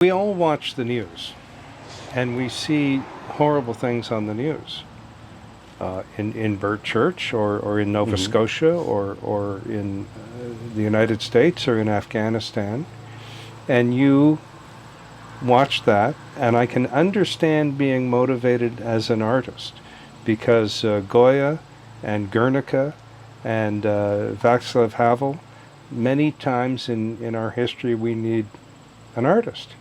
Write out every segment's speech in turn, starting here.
We all watch the news, and we see horrible things on the news. In Church, or in Nova Hmm. Scotia, or in the United States, or in Afghanistan. And you watch that, and I can understand being motivated as an artist because Goya and Guernica and Václav Havel, many times in our history, we need an artist.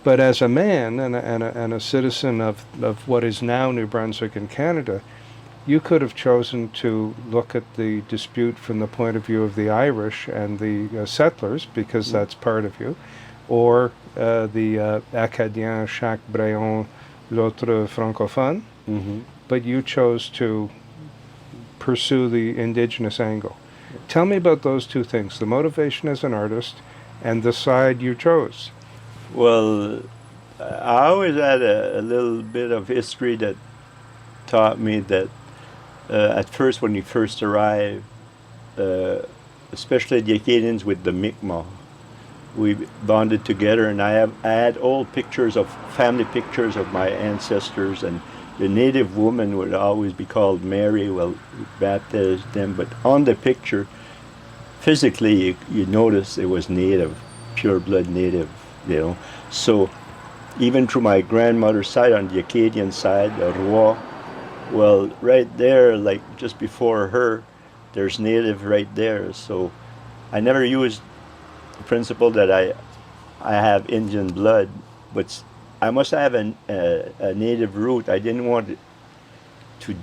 But as a man and a citizen of what is now New Brunswick in Canada, you could have chosen to look at the dispute from the point of view of the Irish and the settlers, because that's part of you, or the Acadien, chaque Bréon, l'autre francophone, Hmm. but you chose to pursue the indigenous angle. Tell me about those two things, the motivation as an artist and the side you chose. Well, I always had a little bit of history that taught me that at first, when you first arrive, uh, especially the Acadians with the McGraw, we bonded together, and I had old pictures of family pictures of my ancestors, and the native woman would always be called Mary. Well, we baptized them, but on the picture, physically, you notice it was native, pure blood native, you know. So even through my grandmother's side, on the Acadian side, the Roy, well, right there, like just before her, there's native right there. So I never used the principle that I have Indian blood, but I must have a native root. I didn't want to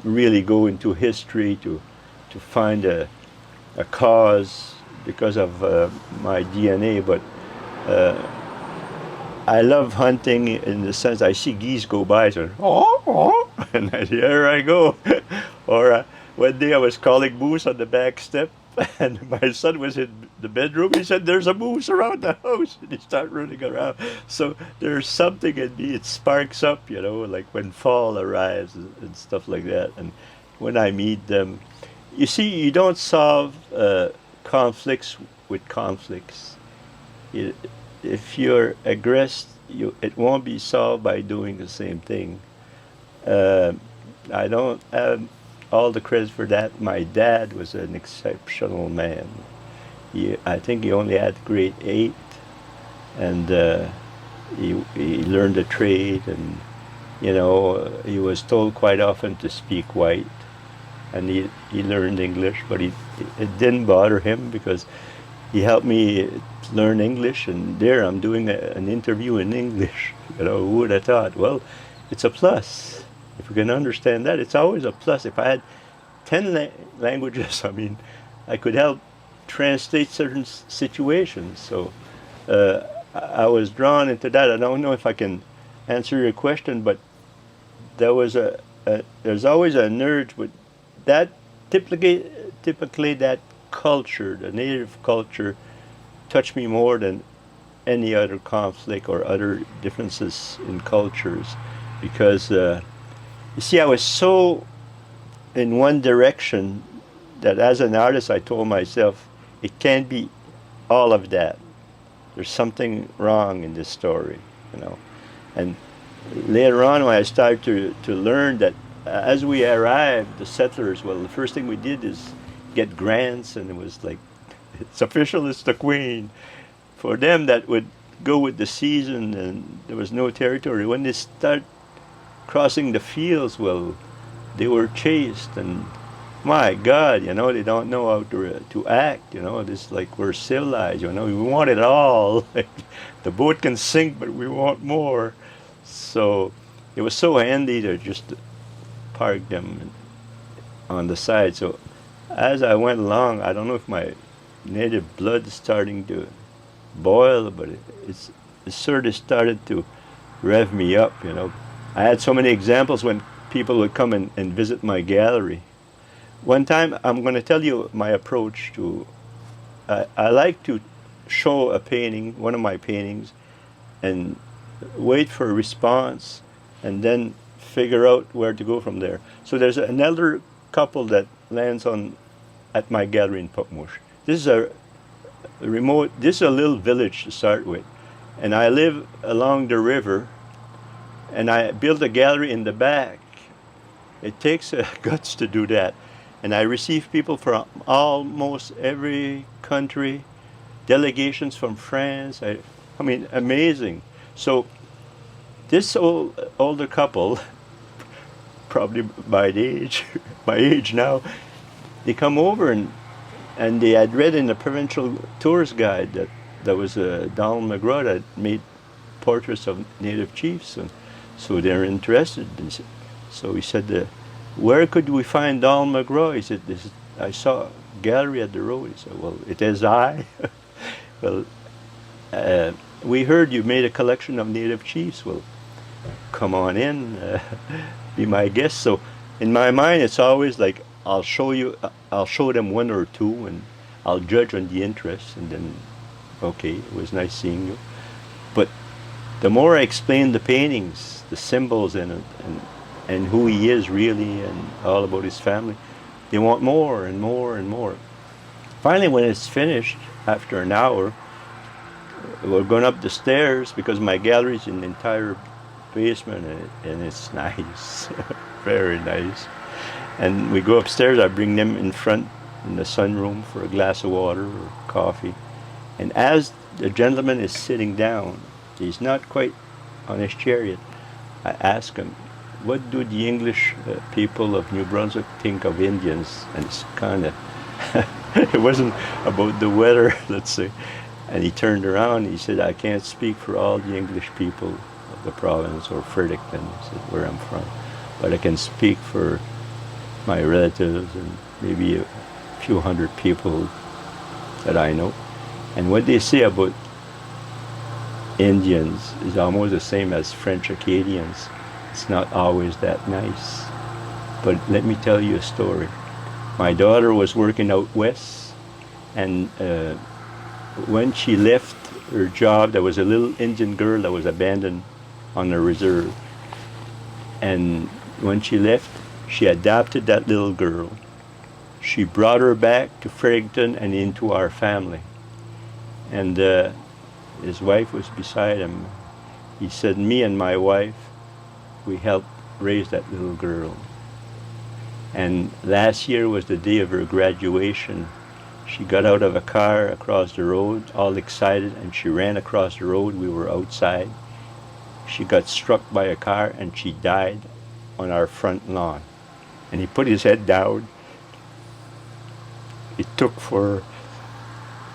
really go into history to find a cause because of my DNA, but uh, I love hunting in the sense I see geese go by, so oh, and here I go. Or one day I was calling moose on the back step, and my son was in the bedroom. He said, "There's a moose around the house," and he started running around. So there's something in me. It sparks up, like when fall arrives and stuff like that. And when I meet them, you see, you don't solve conflicts with conflicts. You, if you're aggressed, it won't be solved by doing the same thing. Uh, I don't have all the credit for that. My dad was an exceptional man. I think he only had grade 8, and he learned a trade, and he was told quite often to speak white, and he learned English, but it didn't bother him because he helped me learn English, and there I'm doing an interview in English. Who would have thought? Well, it's a plus. If we can understand that, it's always a plus. If I had 10 languages, I mean, I could help translate certain situations. So uh, I was drawn into that. I don't know if I can answer your question, but there was there's always an urge, but that typically that culture, the native culture, touched me more than any other conflict or other differences in cultures, because you see, I was so in one direction that as an artist, I told myself it can't be all of that. There's something wrong in this story, you know. And later on, when I started to learn that as we arrived, the settlers, well, the first thing we did is get grants, and it was like, it's official, it's the Queen. For them, that would go with the season, and there was no territory. When they start crossing the fields, well, they were chased, and my God, they don't know how to act. This like we're civilized. We want it all. Like, the boat can sink, but we want more. So it was so handy to just park them on the side. So as I went along, I don't know if my native blood is starting to boil, but it sort of started to rev me up. I had so many examples when people would come and visit my gallery. One time, I'm going to tell you my approach to. I like to show a painting, one of my paintings, and wait for a response, and then figure out where to go from there. So there's an elder couple that lands on at my gallery in Pukmush. This is a little village to start with. And I live along the river, and I built a gallery in the back. It takes guts to do that. And I receive people from almost every country, delegations from France. I mean, amazing. So this older couple, probably my age, my age now, they come over and they had read in the provincial tourist guide that there was a Donald McGraw that made portraits of native chiefs, and so they're interested. And so he said, "Where could we find Donald McGraw?" He said, "I saw a gallery at the road." He said, "Well, it is I." Well, we heard you made a collection of native chiefs. Well, come on in, be my guest. So in my mind, it's always like I'll show them one or two, and I'll judge on the interest, and then, okay, it was nice seeing you. But the more I explain the paintings, the symbols in it, and who he is really, and all about his family, they want more and more and more. Finally, when it's finished, after an hour, we're going up the stairs because my gallery's in the entire basement, and it's nice, very nice. And we go upstairs. I bring them in front in the sunroom for a glass of water or coffee. And as the gentleman is sitting down, he's not quite on his chair yet, I ask him, "What do the English people of New Brunswick think of Indians?" And it's kind of, it wasn't about the weather, let's say. And he turned around and he said, "I can't speak for all the English people of the province or Fredericton," he said, "where I'm from, but I can speak for my relatives and maybe a few hundred people that I know. And what they say about Indians is almost the same as French Acadians. It's not always that nice. But let me tell you a story. My daughter was working out west, and when she left her job, there was a little Indian girl that was abandoned on a reserve. And when she left, she adopted that little girl. She brought her back to Fredericton and into our family. And his wife was beside him. He said, "Me and my wife, we helped raise that little girl." And last year was the day of her graduation. She got out of a car across the road, all excited, and she ran across the road. We were outside. She got struck by a car and she died on our front lawn. And he put his head down. It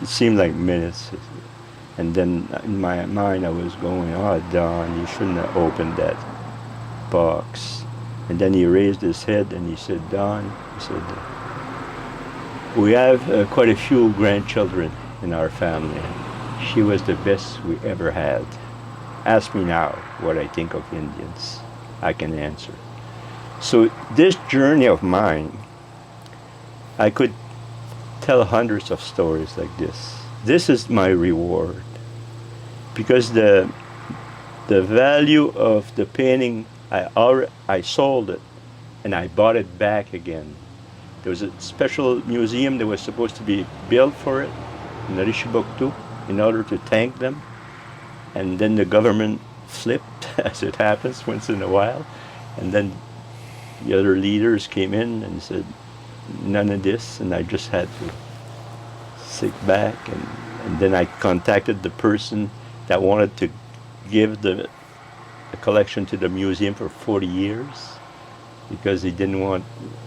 seemed like minutes. And then in my mind I was going, "Oh, Don, you shouldn't have opened that box." And then he raised his head and he said, "Don," he said, "we have quite a few grandchildren in our family. She was the best we ever had. Ask me now what I think of Indians. I can answer." So this journey of mine, I could tell hundreds of stories like this. This is my reward, because the value of the painting, I sold it and I bought it back again. There was a special museum that was supposed to be built for it in Richibouctou in order to thank them, and then the government flipped, as it happens once in a while, and then the other leaders came in and said, "None of this," and I just had to sit back, and then I contacted the person that wanted to give the collection to the museum for 40 years because he didn't want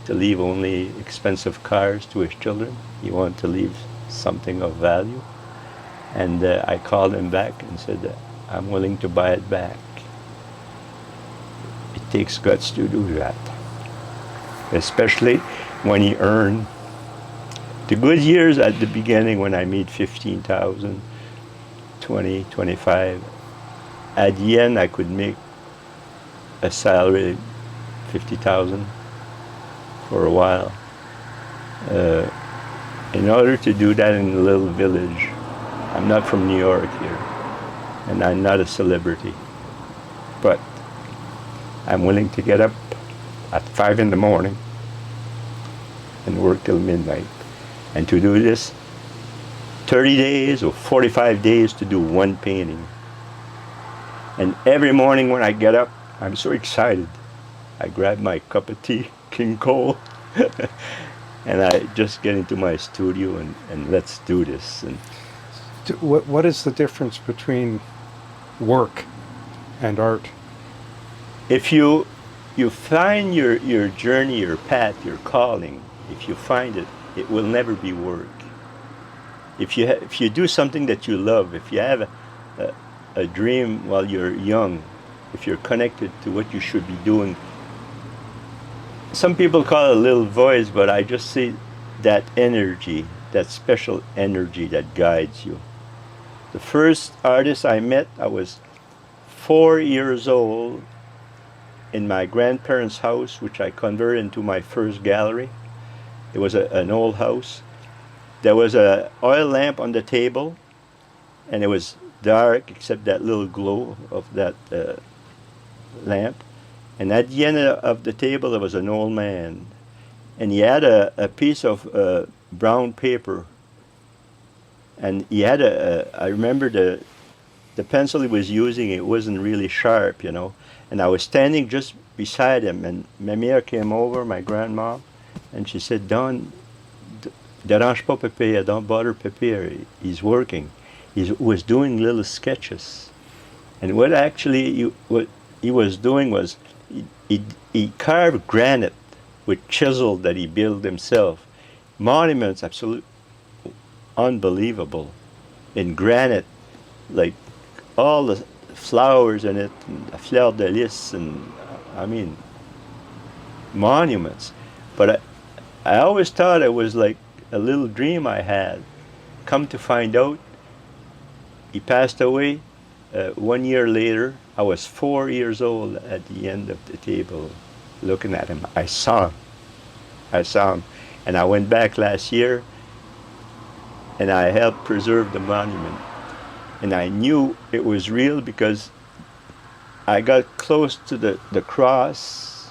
to leave only expensive cars to his children. He wanted to leave something of value. And I called him back and said, "I'm willing to buy it back." It takes guts to do that, especially when you earn. The good years at the beginning when I made 15,000, 20, 25, at the end I could make a salary 50,000 for a while. In order to do that in a little village, I'm not from New York here, and I'm not a celebrity, but I'm willing to get up at 5 in the morning and work till midnight. And to do this 30 days or 45 days to do one painting. And every morning when I get up, I'm so excited. I grab my cup of tea, King Cole, and I just get into my studio and let's do this. And What is the difference between work and art? if you find your journey, your path, your calling, if you find it, it will never be work. If you do something that you love, if you have a dream while you're young, if you're connected to what you should be doing, some people call it a little voice, but I just see that energy, that special energy that guides you. The first artist I met, I was 4 years old in my grandparents' house, which I converted into my first gallery. It was an old house. There was a oil lamp on the table, and it was dark except that little glow of that lamp. And at the end of the table, there was an old man, and he had a piece of brown paper, and he had I remember the pencil he was using, it wasn't really sharp, and I was standing just beside him, and ma mère came over, my grandma, and she said, Don, dérange pas Pépé, don't bother Pépé, he's working. He was doing little sketches. And what he was doing was he carved granite with chisel that he built himself. Monuments, absolutely unbelievable, in granite, like all the flowers in it, and the fleur de lis, and I mean, monuments. But I always thought it was like a little dream I had. Come to find out, he passed away 1 year later. I was 4 years old at the end of the table looking at him. I saw him. I saw him. And I went back last year and I helped preserve the monument. And I knew it was real because I got close to the cross.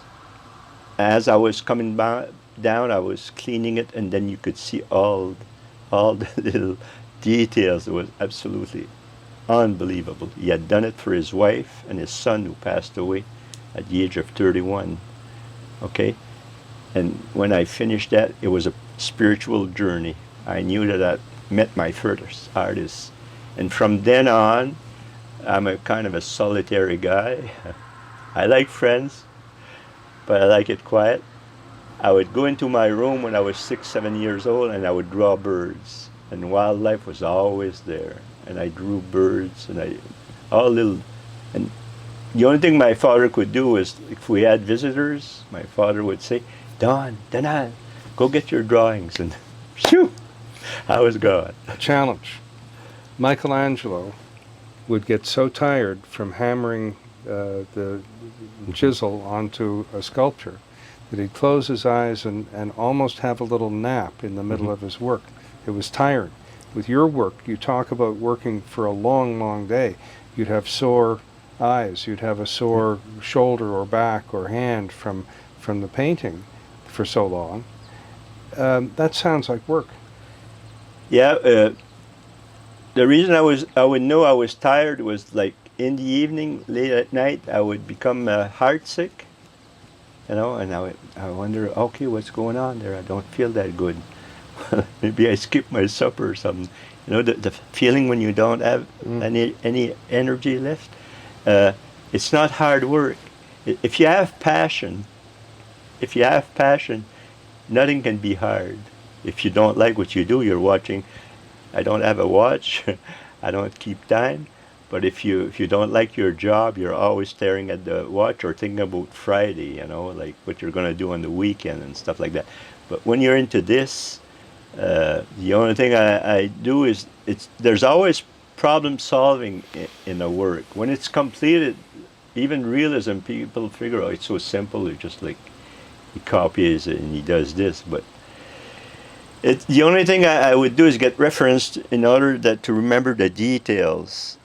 As I was coming down, I was cleaning it, and then you could see all the little details. It was absolutely unbelievable. He had done it for his wife and his son, who passed away at the age of 31. Okay? And when I finished that, it was a spiritual journey. I knew that I met my first artist. And from then on, I'm a kind of a solitary guy. I like friends, but I like it quiet. I would go into my room when I was 6, 7 years old, and I would draw birds. And wildlife was always there. And I drew birds, and all little. And the only thing my father could do is, if we had visitors, my father would say, Don, Donald, go get your drawings. And shoo, I was gone. A challenge. Michelangelo would get so tired from hammering the chisel onto a sculpture that he'd close his eyes and almost have a little nap in the middle of his work. It was tiring. With your work, you talk about working for a long, long day. You'd have sore eyes. You'd have a sore shoulder or back or hand from the painting for so long. That sounds like work. Yeah, the reason I would know I was tired was like in the evening, late at night, I would become heart sick, and I wonder, okay, what's going on there? I don't feel that good. Maybe I skipped my supper or something. The feeling when you don't have any energy left. It's not hard work. If you have passion, nothing can be hard. If you don't like what you do, you're watching. I don't have a watch. I don't keep time. But if you don't like your job, you're always staring at the watch or thinking about Friday, like what you're going to do on the weekend and stuff like that. But when you're into this, the only thing I do is there's always problem solving in the work. When it's completed, even realism, people figure, oh, it's so simple. It's just like he copies it and he does this. But the only thing I would do is get referenced in order to remember the details.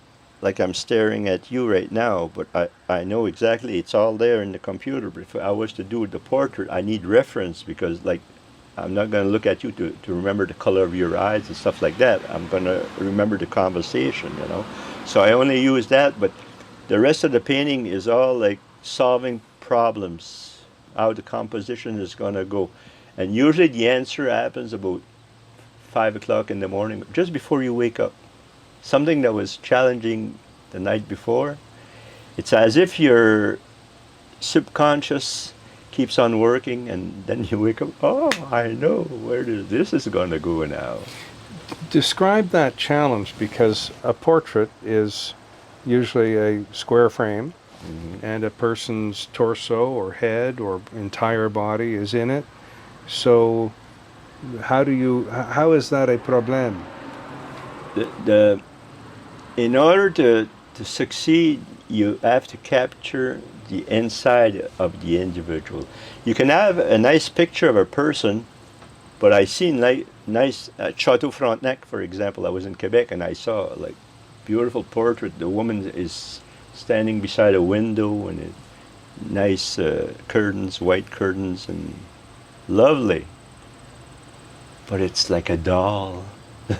Like I'm staring at you right now, but I know exactly it's all there in the computer. But if I was to do the portrait, I need reference because like I'm not going to look at you to remember the color of your eyes and stuff like that. I'm going to remember the conversation, So I only use that, but The rest of the painting is all like solving problems, how the composition is going to go. And usually the answer happens about 5 o'clock in the morning, just before you wake up. Something that was challenging the night before. It's as if your subconscious keeps on working, and then you wake up, oh, I know where this is going to go now. Describe that challenge, because a portrait is usually a square frame, and a person's torso or head or entire body is in it. So how is that a problem? In order to succeed, you have to capture the inside of the individual. You can have a nice picture of a person, but I seen like nice at Chateau Frontenac, for example. I was in Quebec and I saw like beautiful portrait. The woman is standing beside a window and nice curtains, white curtains, and lovely. But it's like a doll.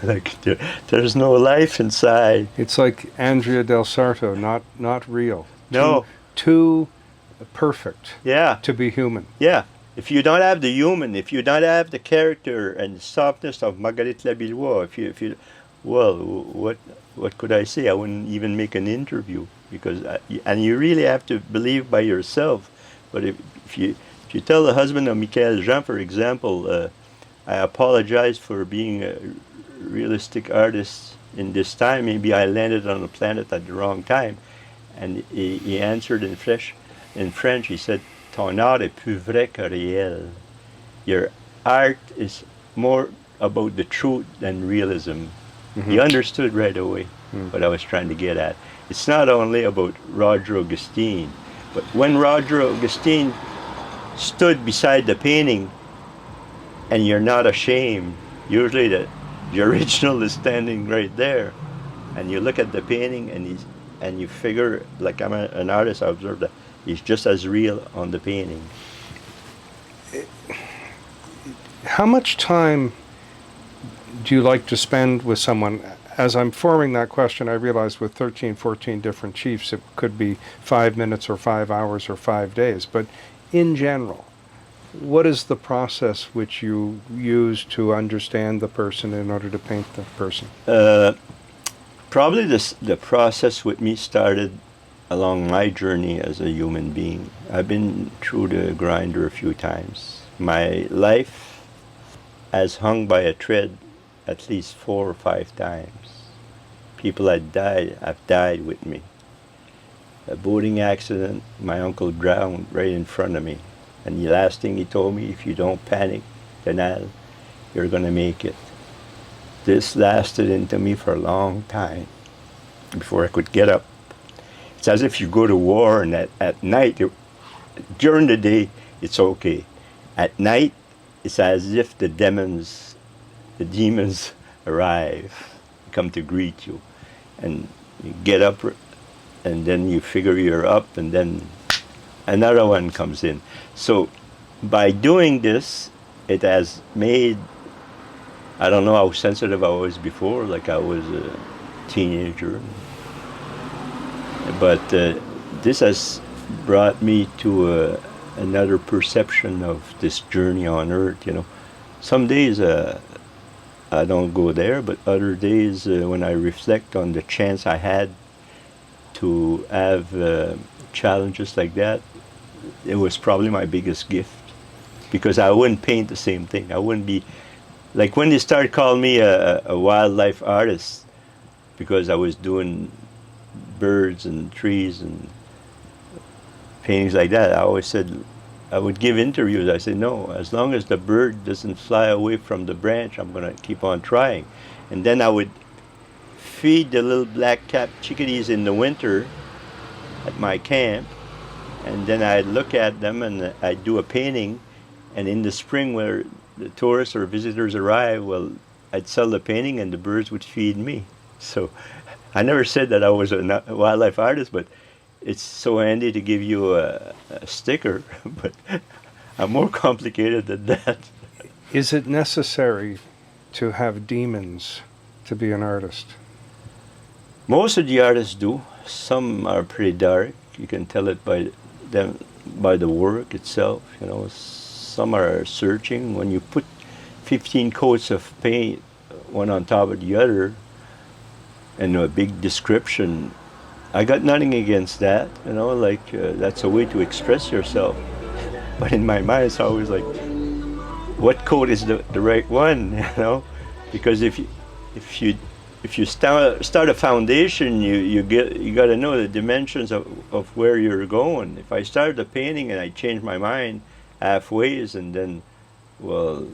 Like there's no life inside. It's like Andrea del Sarto, not real. No. Too perfect. Yeah. To be human. Yeah. If you don't have the human, if you don't have the character and softness of Marguerite Labillois, if you, well, what could I say? I wouldn't even make an interview, because and you really have to believe by yourself. But if you tell the husband of Michael Jean, for example, I apologize for being a realistic artist in this time. Maybe I landed on the planet at the wrong time. And he answered in French. He said, "Ton art est plus vrai que réel." Your art is more about the truth than realism. He understood right away what I was trying to get at. It's not only about Roger Augustine, but when Roger Augustine stood beside the painting, and you're not ashamed, usually the original is standing right there, and you look at the painting and you figure, like I'm an artist, I observe that he's just as real on the painting. How much time do you like to spend with someone? As I'm forming that question, I realize with 13, 14 different chiefs, it could be 5 minutes or 5 hours or 5 days. But in general, what is the process which you use to understand the person in order to paint the person? Probably the process with me started along my journey as a human being. I've been through the grinder a few times. My life has hung by a thread at least 4 or 5 times. People have died with me. A boating accident, my uncle drowned right in front of me. And the last thing he told me, if you don't panic, Denal, you're going to make it. This lasted into me for a long time before I could get up. It's as if you go to war, and at night, during the day, it's okay. At night, it's as if the demons arrive, come to greet you. And you get up, and then you figure you're up, and then another one comes in. So by doing this, it has made, I don't know how sensitive I was before, like I was a teenager. But this has brought me to another perception of this journey on Earth, you know. Some days I don't go there, but other days when I reflect on the chance I had to have challenges like that, it was probably my biggest gift, because I wouldn't paint the same thing. I wouldn't be, like when they started calling me a wildlife artist, because I was doing birds and trees and paintings like that, I always said, I would give interviews, I said, no, as long as the bird doesn't fly away from the branch, I'm going to keep on trying. And then I would feed the little black-capped chickadees in the winter at my camp, and then I'd look at them and I'd do a painting, and in the spring where the tourists or visitors arrive, well, I'd sell the painting and the birds would feed me. So I never said that I was a wildlife artist, but it's so handy to give you a sticker, but I'm more complicated than that. Is it necessary to have demons to be an artist? Most of the artists do. some are pretty dark. You can tell it by them, by the work itself. You know, some are searching. When you put 15 coats of paint, one on top of the other, and a big description, I got nothing against that. You know, like that's a way to express yourself. But in my mind, it's always like, what coat is the right one? You know, because if you start a foundation, you got to know the dimensions of where you're going. If I started the painting and I changed my mind halfway, and then, well,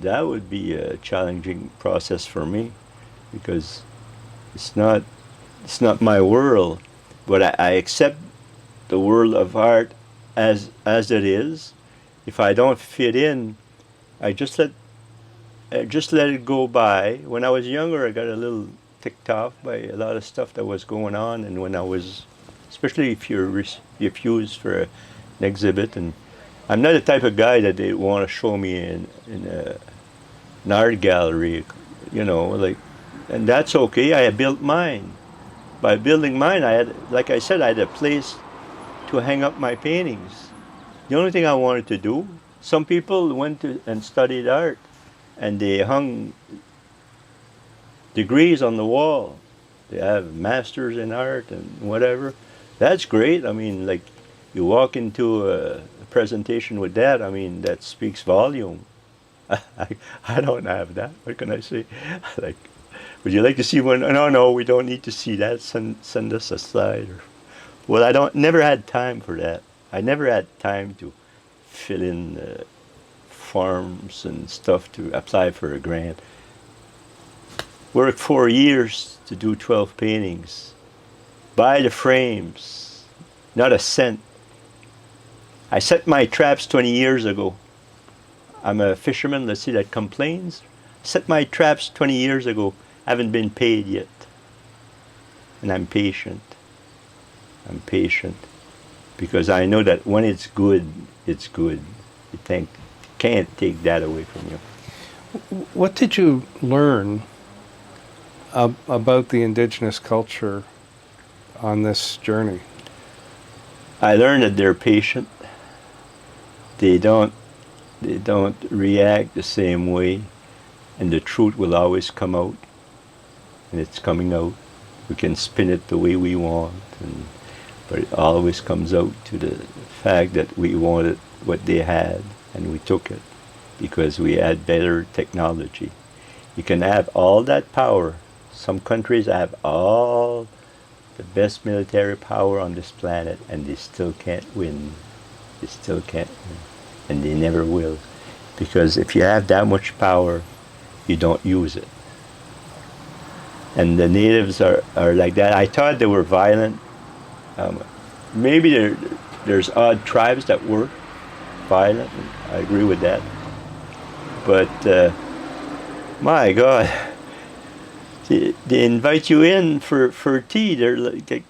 that would be a challenging process for me, because it's not my world. But I accept the world of art as it is. If I don't fit in, I just let it go by. When I was younger, I got a little ticked off by a lot of stuff that was going on, and when I was, especially if you're refused for an exhibit, and I'm not the type of guy that they want to show me in an art gallery, you know, like, and that's okay. I had built mine. By building mine, I had, like I said, I had a place to hang up my paintings. The only thing I wanted to do, some people went to and studied art, and they hung degrees on the wall. They have masters in art and whatever. That's great. I mean, like, you walk into a presentation with that, I mean, that speaks volume. I don't have that. What can I say? Like, would you like to see one? No, we don't need to see that. Send us a slide. Well, never had time for that. I never had time to fill in forms and stuff to apply for a grant. Worked 4 years to do 12 paintings. Buy the frames, not a cent. I set my traps 20 years ago. I'm a fisherman, let's see, that complains. Set my traps 20 years ago. Haven't been paid yet. And I'm patient. I'm patient. Because I know that when it's good, it's good. You can't take that away from you. What did you learn about the indigenous culture on this journey? I learned that they're patient. They don't react the same way, and the truth will always come out, and it's coming out. We can spin it the way we want, but it always comes out to the fact that we wanted what they had, and we took it because we had better technology. You can have all that power. Some countries have all the best military power on this planet, and they still can't win. They still can't win. And they never will. Because if you have that much power, you don't use it. And the natives are like that. I thought they were violent. Maybe there's odd tribes that were violent. I agree with that. But my God, they invite you in for tea. They're like,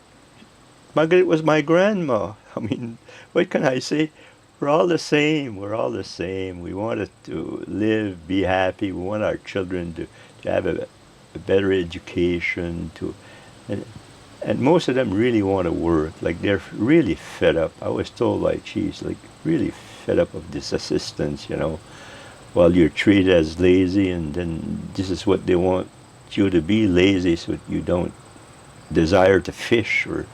Margaret was my grandma. I mean, what can I say? We're all the same. We're all the same. We want to live, be happy. We want our children to have a better education. And most of them really want to work. Like, they're really fed up. I was told by chiefs, like, really fed up of this assistance, you know. While you're treated as lazy, and then this is what they want you to be, lazy, so you don't desire to fish or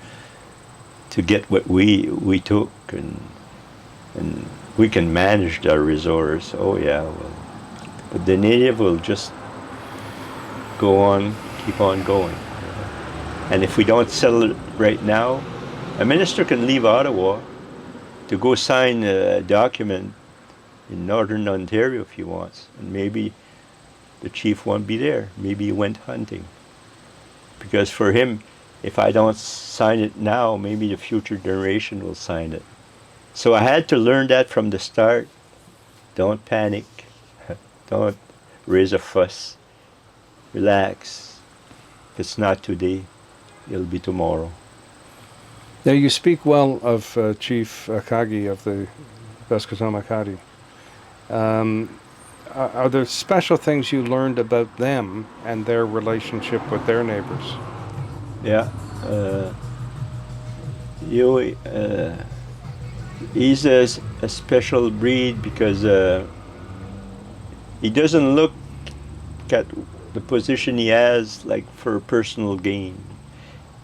to get what we took, and we can manage our resource. Oh yeah, well, but the native will just go on, keep on going. And if we don't settle it right now, a minister can leave Ottawa to go sign a document in Northern Ontario if he wants, and maybe the chief won't be there. Maybe he went hunting. Because for him, if I don't sign it now, maybe the future generation will sign it. So I had to learn that from the start. Don't panic. Don't raise a fuss. Relax. If it's not today, it'll be tomorrow. Now, you speak well of Chief Akagi of the Beskotamakati. Are there special things you learned about them and their relationship with their neighbors? Yeah. You, he's a special breed because he doesn't look at the position he has like for personal gain.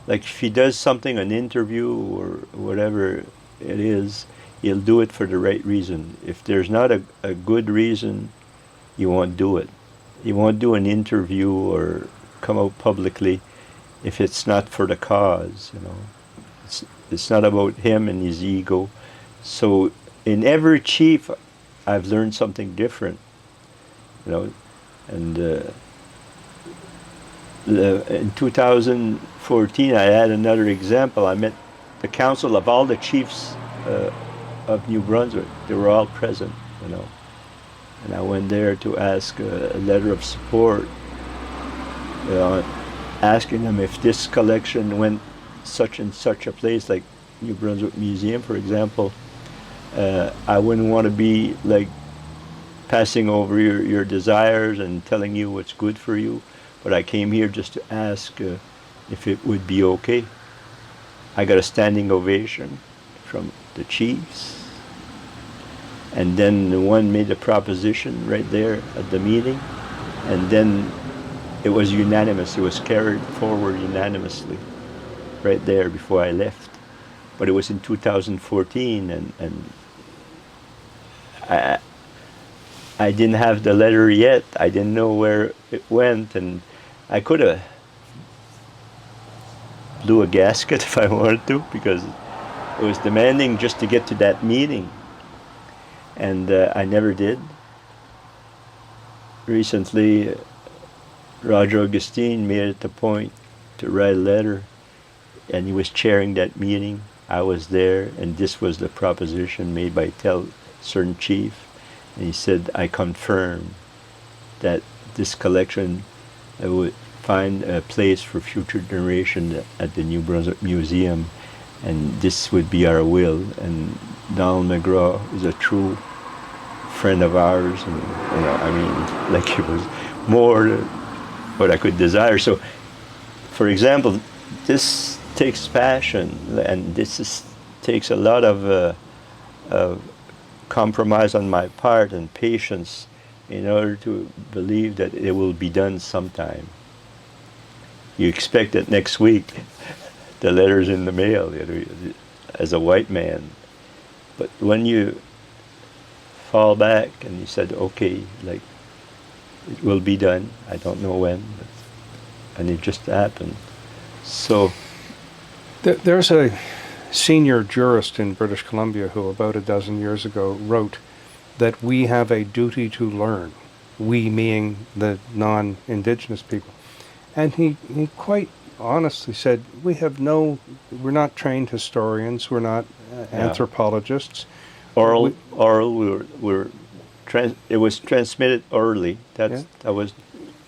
Like if he does something, an interview or whatever it is, he'll do it for the right reason. If there's not a good reason, he won't do it. He won't do an interview or come out publicly if it's not for the cause, you know. It's not about him and his ego. So in every chief, I've learned something different, you know. And in 2014, I had another example. I met the council of all the chiefs of New Brunswick. They were all present, you know. And I went there to ask a letter of support, asking them if this collection went such and such a place, like New Brunswick Museum, for example. I wouldn't want to be like passing over your desires and telling you what's good for you, but I came here just to ask if it would be okay. I got a standing ovation from the chiefs. And then the one made a proposition right there at the meeting, and then it was unanimous. It was carried forward unanimously right there before I left. But it was in 2014, and I didn't have the letter yet. I didn't know where it went, and I could have blew a gasket if I wanted to, because it was demanding just to get to that meeting. And I never did. Recently, Roger Augustine made it a point to write a letter, and he was chairing that meeting. I was there, and this was the proposition made by certain chief. And he said, I confirm that this collection would find a place for future generation at the New Brunswick Museum, and this would be our will. And Donald McGraw is a true friend of ours, and you know, I mean, like it was more than what I could desire. So, for example, this takes passion, and takes a lot of compromise on my part and patience in order to believe that it will be done sometime. You expect that next week the letter's in the mail, you know, as a white man. But when you fall back and you said, okay, like, it will be done, I don't know when, and it just happened. So There's a senior jurist in British Columbia who about a dozen years ago wrote that we have a duty to learn, we meaning the non-Indigenous people. And he quite honestly said, we're not trained historians, we're not anthropologists. Oral, it was transmitted orally. That was.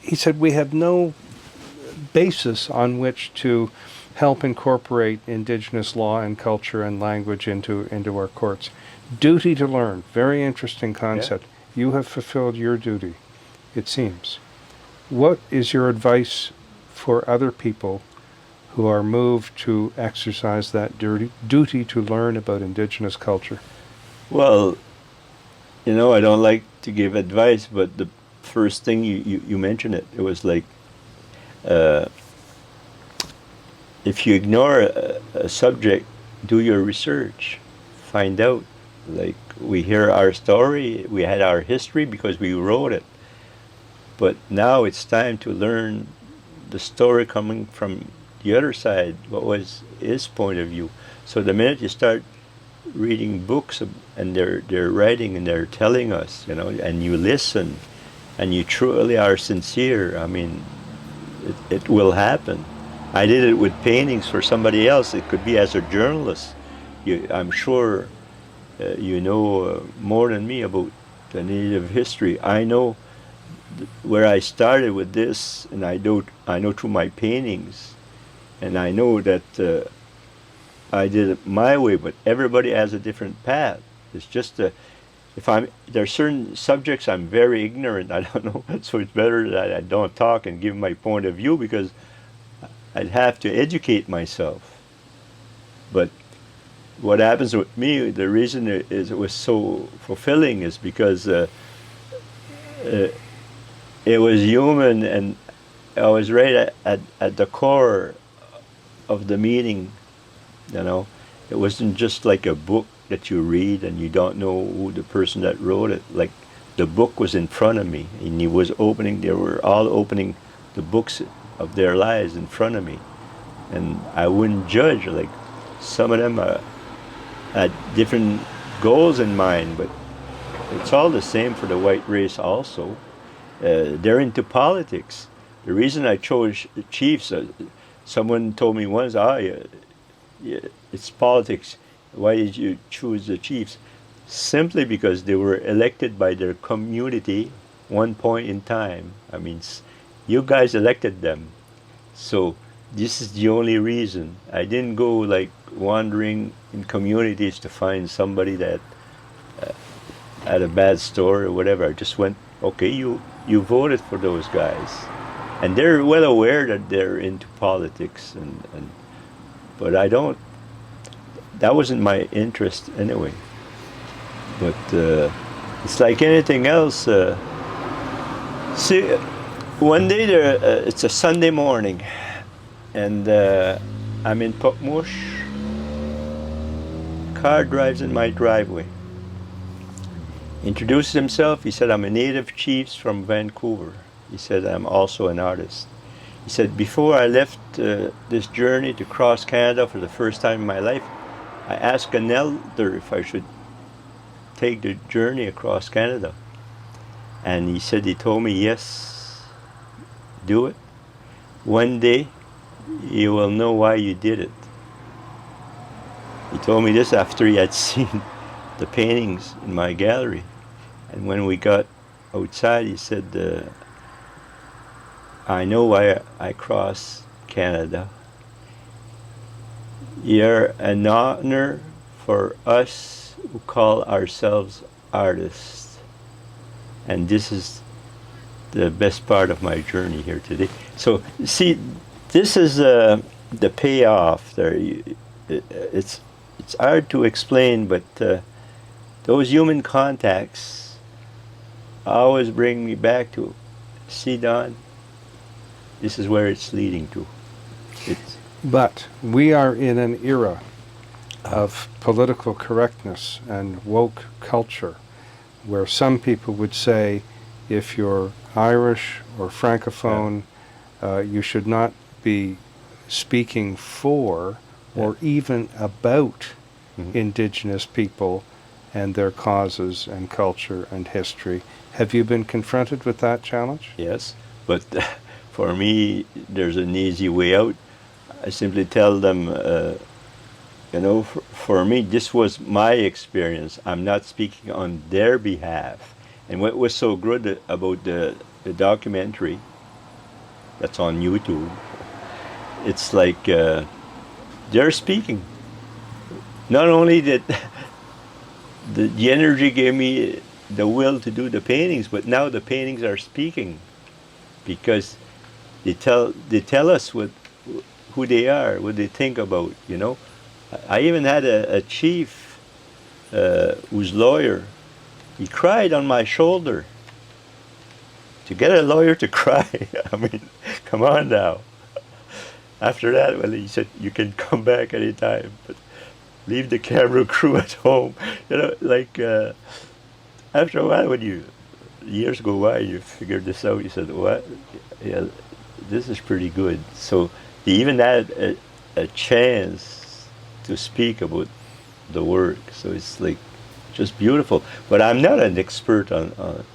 He said we have no basis on which to help incorporate Indigenous law and culture and language into our courts. Duty to learn, very interesting concept. Yeah. You have fulfilled your duty, it seems. What is your advice for other people who are moved to exercise that duty to learn about Indigenous culture? Well, you know, I don't like to give advice, but the first thing you mentioned it was like, if you ignore a subject, do your research, find out. Like, we hear our story, we had our history because we wrote it. But now it's time to learn the story coming from the other side, what was his point of view. So the minute you start reading books and they're writing and they're telling us, you know, and you listen and you truly are sincere, I mean, it will happen. I did it with paintings for somebody else. It could be as a journalist. I'm sure you know more than me about the Native history. I know where I started with this, and I know through my paintings, and I know that I did it my way, but everybody has a different path. It's just there are certain subjects I'm very ignorant. I don't know, so it's better that I don't talk and give my point of view, because I'd have to educate myself. But what happens with me, the reason it was so fulfilling is because uh, it was human, and I was right at the core of the meeting. You know, it wasn't just like a book that you read and you don't know who the person that wrote it. Like the book was in front of me, and he was opening. They were all opening the books of their lives in front of me, and I wouldn't judge. Like some of them had different goals in mind, but it's all the same for the white race. Also, they're into politics. The reason I chose chiefs, someone told me once, yeah, it's politics. Why did you choose the chiefs? Simply because they were elected by their community one point in time. I mean, you guys elected them. So this is the only reason. I didn't go like wandering in communities to find somebody that had a bad story or whatever. I just went, okay, you voted for those guys. And they're well aware that they're into politics, and but I don't, that wasn't my interest anyway. But it's like anything else. See, one day there, it's a Sunday morning, and I'm in Pokmush. Car drives in my driveway. Introduces himself. He said, I'm a native chief from Vancouver. He said, I'm also an artist. He said, before I left this journey to cross Canada for the first time in my life, I asked an elder if I should take the journey across Canada. And he said, he told me, yes, do it. One day, you will know why you did it. He told me this after he had seen the paintings in my gallery. And when we got outside, he said, I know why I crossed Canada. You're an honor for us who call ourselves artists. And this is the best part of my journey here today. So, see, this is the payoff there. It's hard to explain, but those human contacts always bring me back to, see, Don, this is where it's leading to. But we are in an era of political correctness and woke culture, where some people would say if you're Irish or Francophone, you should not be speaking for or even about Indigenous people and their causes and culture and history. Have you been confronted with that challenge? Yes, but for me, there's an easy way out. I simply tell them, for me, this was my experience. I'm not speaking on their behalf. And what was so good about the documentary that's on YouTube, it's like they're speaking. Not only that the energy gave me the will to do the paintings, but now the paintings are speaking, because they tell us who they are, what they think about, I even had a chief who's lawyer. He cried on my shoulder. To get a lawyer to cry, I mean, come on now. After that, well, he said, you can come back anytime, but leave the camera crew at home. After a while, when years go by, you figure this out, you said, what? Yeah, this is pretty good. So they even had a chance to speak about the work. So it's like just beautiful. But I'm not an expert on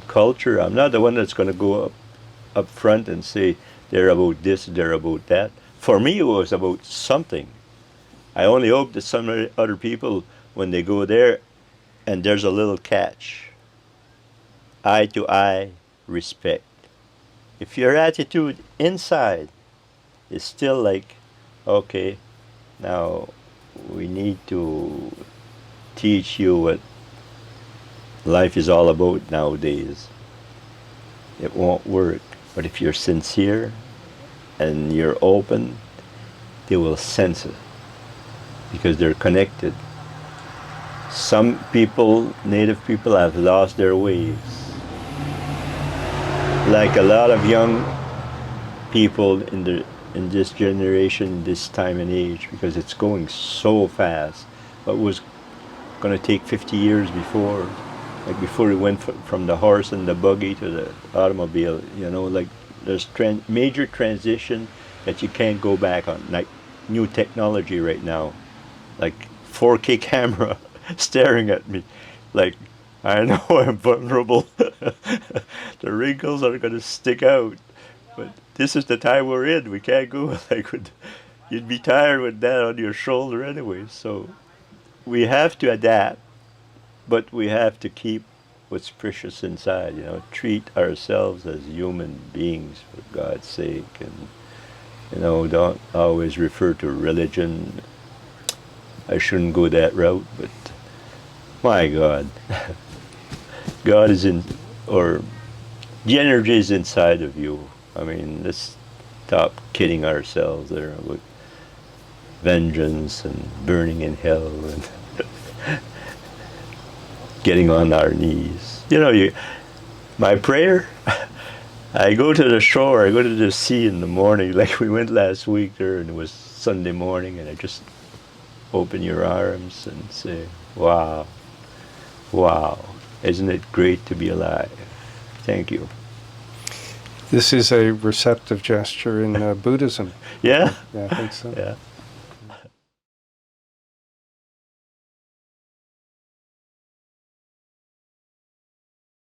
culture. I'm not the one that's going to go up front and say they're about this, they're about that. For me, it was about something. I only hope that some other people, when they go there, and there's a little catch, eye to eye respect. If your attitude inside is still like, okay, now we need to teach you what life is all about nowadays, it won't work. But if you're sincere and you're open, they will sense it. because they're connected. Some people, native people, have lost their ways. Like a lot of young people in this generation, this time and age, because it's going so fast. What was going to take 50 years before, like before it went from the horse and the buggy to the automobile, you know, like there's major transition that you can't go back on, like new technology right now, like 4K camera staring at me, like I know I'm vulnerable. The wrinkles are gonna stick out, but this is the time we're in. We can't go like you'd be tired with that on your shoulder anyway. So we have to adapt, but we have to keep what's precious inside. You know, treat ourselves as human beings for God's sake, and you know, don't always refer to religion. I shouldn't go that route, but my God, God is in, or the energy is inside of you. I mean, let's stop kidding ourselves there about vengeance and burning in hell and getting on our knees. You know, my prayer, I go to the shore, I go to the sea in the morning, like we went last week there, and it was Sunday morning, and I just open your arms and say, wow, wow, isn't it great to be alive? Thank you. This is a receptive gesture in Buddhism. Yeah? Yeah, I think so. Yeah.